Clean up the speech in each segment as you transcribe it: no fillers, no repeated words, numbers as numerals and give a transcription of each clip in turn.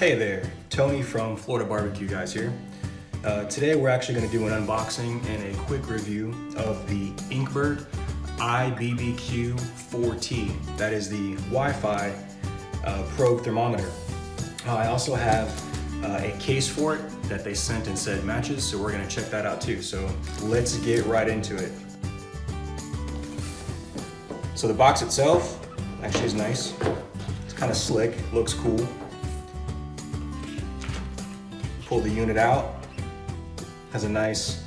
Hey there, Tony from Florida Barbecue Guys here. Today we're actually going to do an unboxing and a quick review of the Inkbird ibbq-4T. That is the Wi-Fi probe thermometer. I also have a case for it that they sent and said matches, so we're going to check that out too. So let's get right into it. So the box itself actually is nice. It's kind of slick, looks cool. Pull the unit out. Has a nice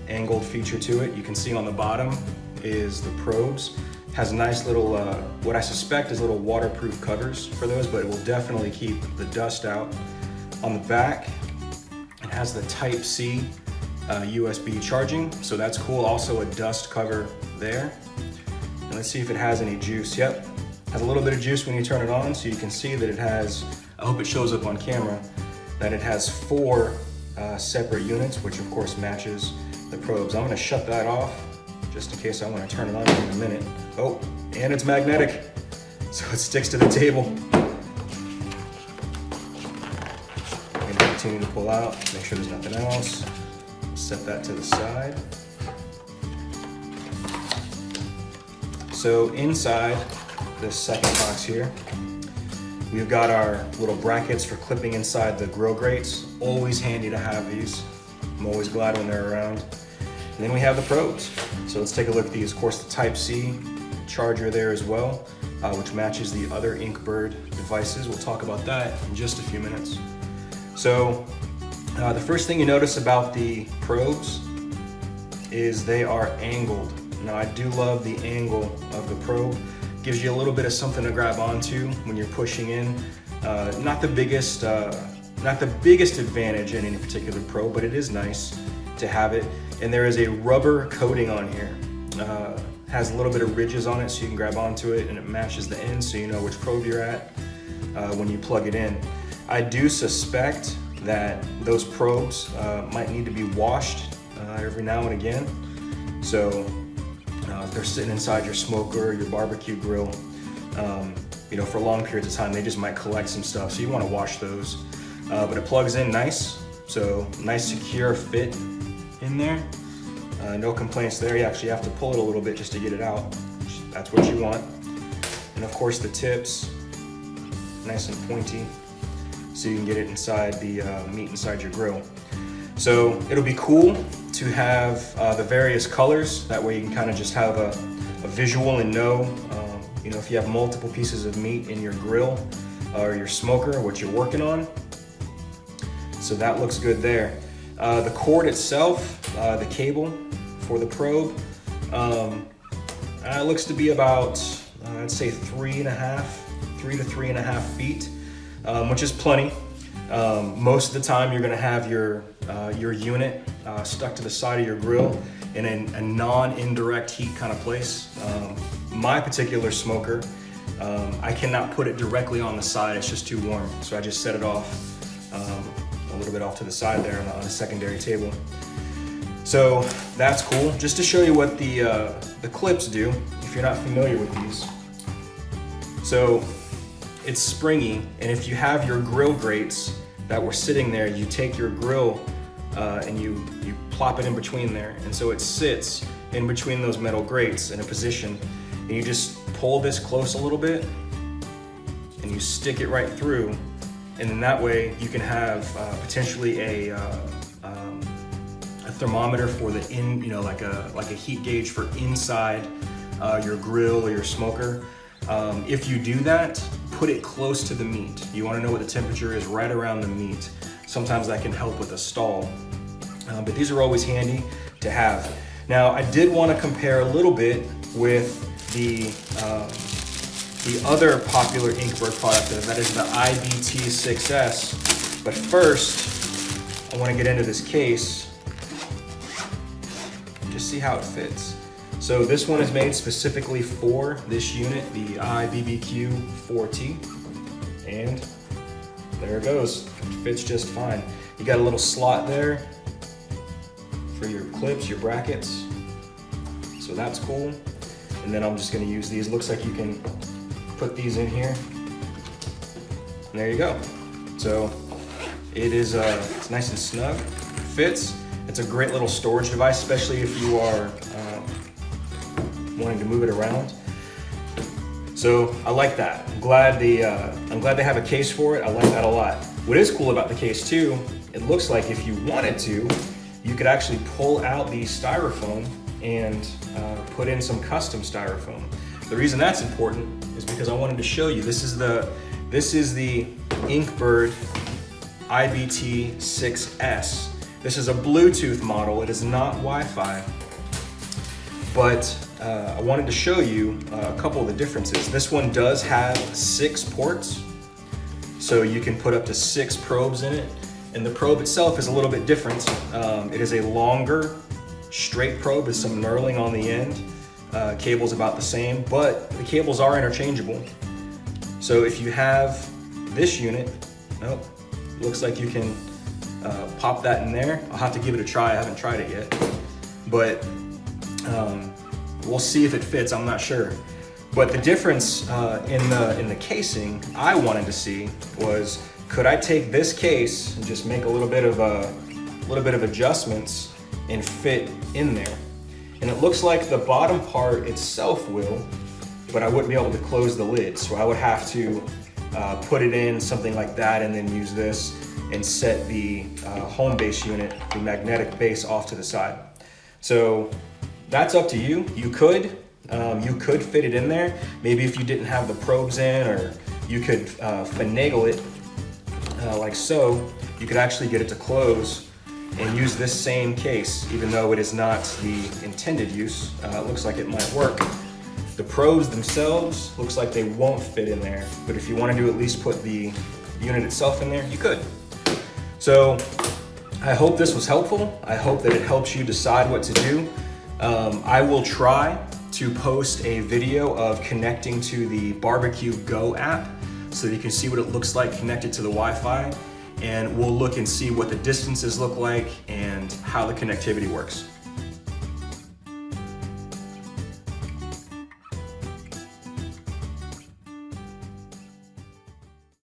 angled feature to it. You can see on the bottom is the probes. Has a nice little, what I suspect is little waterproof covers for those, but it will definitely keep the dust out. On the back, it has the Type-C USB charging, so that's cool. Also a dust cover there. And let's see if it has any juice. Yep, has a little bit of juice when you turn it on, so you can see that it has, I hope it shows up on camera, that it has 4 separate units, which of course matches the probes. I'm gonna shut that off just in case I wanna turn it on in a minute. Oh, and it's magnetic, so it sticks to the table. I'm gonna continue to pull out, make sure there's nothing else. Set that to the side. So inside this second box here, we've got our little brackets for clipping inside the grill grates. Always handy to have these. I'm always glad when they're around. And then we have the probes. So let's take a look at these. Of course, the Type-C charger there as well, which matches the other Inkbird devices. We'll talk about that in just a few minutes. So the first thing you notice about the probes is they are angled. Now I do love the angle of the probe. Gives you a little bit of something to grab onto when you're pushing in. Not the biggest advantage in any particular probe, but it is nice to have it. And there is a rubber coating on here. Has a little bit of ridges on it so you can grab onto it, and it matches the end so you know which probe you're at when you plug it in. I do suspect that those probes might need to be washed every now and again. So if they're sitting inside your smoker or your barbecue grill, you know, for long periods of time, they just might collect some stuff. So you want to wash those. But it plugs in nice. So nice secure fit in there. No complaints there. You actually have to pull it a little bit just to get it out. That's what you want. And of course the tips, nice and pointy, so you can get it inside the meat inside your grill. So it'll be cool to have the various colors. That way you can kind of just have a visual and know, you know, if you have multiple pieces of meat in your grill or your smoker, what you're working on. So that looks good there. The cord itself, the cable for the probe, looks to be about, I'd say 3 to 3.5 feet, which is plenty. Most of the time you're gonna have your unit stuck to the side of your grill in a non-indirect heat kind of place. My particular smoker, I cannot put it directly on the side, it's just too warm. So I just set it off a little bit off to the side there on a secondary table. So that's cool. Just to show you what the clips do, if you're not familiar with these. So it's springy, and if you have your grill grates that were sitting there, you take your grill and you plop it in between there, and so it sits in between those metal grates in a position, and you just pull this close a little bit and you stick it right through, and then that way you can have potentially a thermometer for the like a heat gauge for inside your grill or your smoker. If you do that, put it close to the meat. You want to know what the temperature is right around the meat. Sometimes that can help with a stall. But these are always handy to have. Now, I did want to compare a little bit with the other popular Inkbird product, that is the ibbq-6S. But first, I want to get into this case, just see how it fits. So this one is made specifically for this unit, the ibbq-4T, and there it goes. It fits just fine. You got a little slot there for your clips, your brackets, so that's cool. And then I'm just going to use these. Looks like you can put these in here, and there you go. So It's nice and snug, fits. It's a great little storage device, especially if you are wanting to move it around. So I like that. I'm glad they have a case for it. I like that a lot. What is cool about the case too, it looks like if you wanted to, you could actually pull out the styrofoam and put in some custom styrofoam. The reason that's important is because I wanted to show you, this is the Inkbird ibbq-4T. This is a Bluetooth model, it is not Wi-Fi, but I wanted to show you a couple of the differences. This one does have 6 ports, so you can put up to 6 probes in it, and the probe itself is a little bit different. It is a longer, straight probe with some knurling on the end. Cable's about the same, but the cables are interchangeable. So if you have this unit, looks like you can pop that in there. I'll have to give it a try, I haven't tried it yet. But we'll see if it fits, I'm not sure. But the difference in the casing I wanted to see was, could I take this case and just make a little bit of adjustments and fit in there? And it looks like the bottom part itself will, but I wouldn't be able to close the lid. So I would have to put it in something like that and then use this and set the home base unit, the magnetic base, off to the side. So that's up to you. You could fit it in there. Maybe if you didn't have the probes in, or you could finagle it like so, you could actually get it to close and use this same case, even though it is not the intended use. It looks like it might work. The probes themselves, looks like they won't fit in there, but if you wanted to at least put the unit itself in there, you could. So I hope this was helpful. I hope that it helps you decide what to do. I will try to post a video of connecting to the Barbecue Go app so that you can see what it looks like connected to the Wi-Fi, and we'll look and see what the distances look like and how the connectivity works.